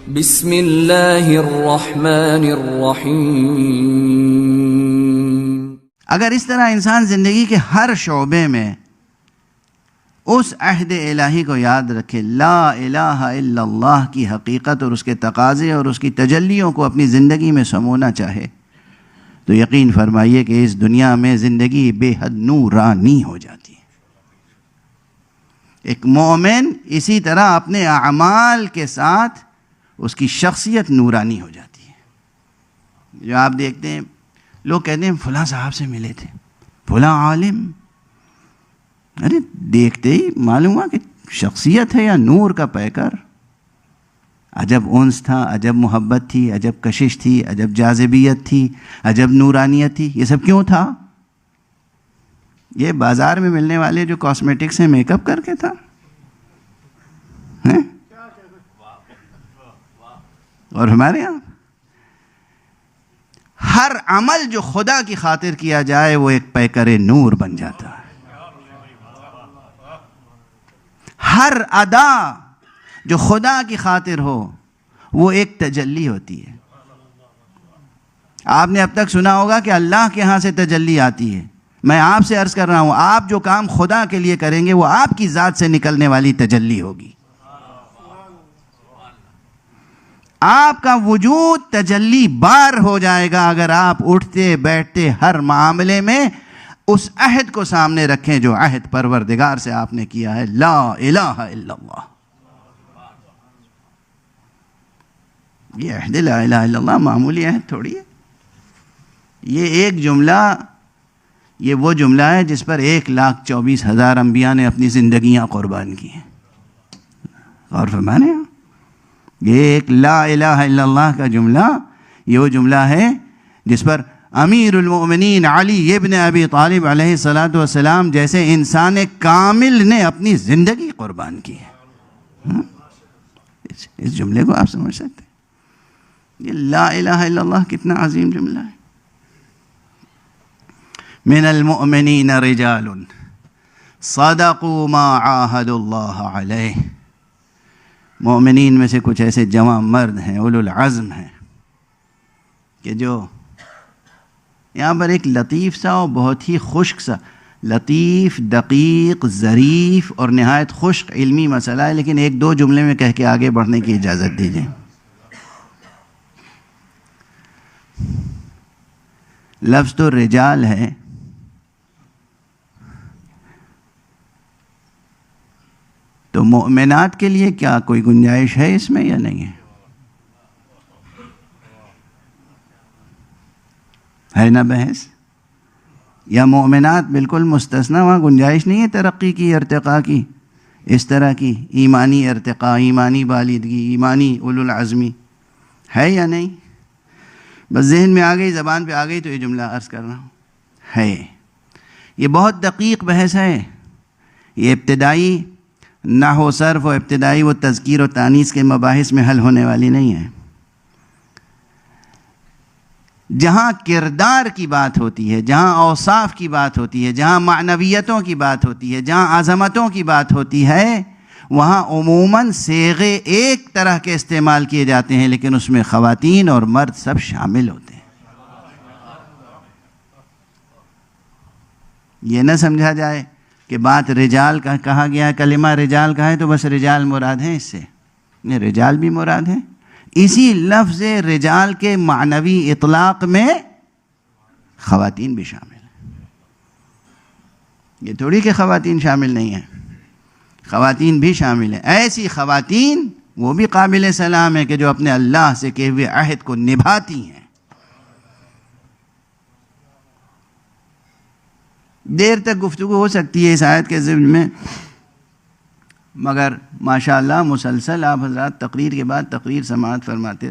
بسم اللہ الرحمن الرحیم۔ اگر اس طرح انسان زندگی کے ہر شعبے میں اس عہد الہی کو یاد رکھے، لا الہ الا اللہ کی حقیقت اور اس کے تقاضے اور اس کی تجلیوں کو اپنی زندگی میں سمونا چاہے، تو یقین فرمائیے کہ اس دنیا میں زندگی بے حد نورانی ہو جاتی ہے۔ ایک مومن اسی طرح اپنے اعمال کے ساتھ اس کی شخصیت نورانی ہو جاتی ہے۔ جو آپ دیکھتے ہیں لوگ کہتے ہیں فلاں صاحب سے ملے تھے، فلاں عالم، ارے دیکھتے ہی معلوم ہوا کہ شخصیت ہے یا نور کا پیکر۔ عجب انس تھا، عجب محبت تھی، عجب کشش تھی، عجب جاذبیت تھی، عجب نورانیت تھی۔ یہ سب کیوں تھا؟ یہ بازار میں ملنے والے جو کاسمیٹکس ہیں میک اپ کر کے تھا؟ اور ہمارے یہاں ہر عمل جو خدا کی خاطر کیا جائے وہ ایک پیکر نور بن جاتا ہے۔ ہر ادا جو خدا کی خاطر ہو وہ ایک تجلی ہوتی ہے۔ آپ نے اب تک سنا ہوگا کہ اللہ کے ہاں سے تجلی آتی ہے۔ میں آپ سے عرض کر رہا ہوں، آپ جو کام خدا کے لیے کریں گے وہ آپ کی ذات سے نکلنے والی تجلی ہوگی۔ آپ کا وجود تجلی بار ہو جائے گا اگر آپ اٹھتے بیٹھتے ہر معاملے میں اس عہد کو سامنے رکھیں جو عہد پروردگار سے آپ نے کیا ہے، لا الہ الا اللہ۔ یہ عہد لا الہ الا اللہ معمولی عہد تھوڑی ہے۔ یہ ایک جملہ، یہ وہ جملہ ہے جس پر 1,24,000 انبیاء نے اپنی زندگیاں قربان کی ہیں۔ غور فرمانے ہیں، یہ ایک لا الہ الا اللہ کا جملہ، یہ وہ جملہ ہے جس پر امیر المؤمنین علی ابن ابی طالب علیہ السلام جیسے انسان کامل نے اپنی زندگی قربان کی ہے۔ اس جملے کو آپ سمجھ سکتے ہیں؟ یہ لا الہ الا اللہ کتنا عظیم جملہ ہے۔ من المؤمنین رجال صدقوا ما عاہدوا اللہ علیہ۔ مومنین میں سے کچھ ایسے جواں مرد ہیں، اولو العزم ہیں، کہ جو یہاں پر ایک لطیف سا اور بہت ہی خشک سا، لطیف، دقیق، ظریف اور نہایت خشک علمی مسئلہ ہے، لیکن ایک دو جملے میں کہہ کے آگے بڑھنے کی اجازت دیجیے۔ لفظ تو رجال ہے، تو مؤمنات کے لیے کیا کوئی گنجائش ہے اس میں یا نہیں ہے؟ ہے نا بحث؟ یا مومنات بالکل مستثنیٰ، وہاں گنجائش نہیں ہے ترقی کی، ارتقاء کی، اس طرح کی ایمانی ارتقاء، ایمانی بالغی، ایمانی اولو العزمی ہے یا نہیں؟ بس ذہن میں آ گئی، زبان پہ آ گئی تو یہ جملہ عرض کر رہا ہوں ہے۔ یہ بہت دقیق بحث ہے، یہ ابتدائی نحو صرف و ابتدائی و تذکیر و تانیث کے مباحث میں حل ہونے والی نہیں ہے۔ جہاں کردار کی بات ہوتی ہے، جہاں اوصاف کی بات ہوتی ہے، جہاں معنویتوں کی بات ہوتی ہے، جہاں عظمتوں کی بات ہوتی ہے، وہاں عموماً صیغے ایک طرح کے استعمال کیے جاتے ہیں، لیکن اس میں خواتین اور مرد سب شامل ہوتے ہیں۔ یہ نہ سمجھا جائے کہ بات رجال کا کہا گیا ہے، کلمہ رجال کا ہے تو بس رجال مراد ہیں، اس سے نہیں، رجال بھی مراد ہیں۔ اسی لفظ رجال کے معنوی اطلاق میں خواتین بھی شامل ہیں۔ یہ تھوڑی کہ خواتین شامل نہیں ہیں، خواتین بھی شامل ہیں۔ ایسی خواتین وہ بھی قابل سلام ہے کہ جو اپنے اللہ سے کہے ہوئے عہد کو نبھاتی ہیں۔ دیر تک گفتگو ہو سکتی ہے اس آیت کے ضمن میں، مگر ماشاءاللہ مسلسل آپ حضرات تقریر کے بعد تقریر سماعت فرماتے رہے۔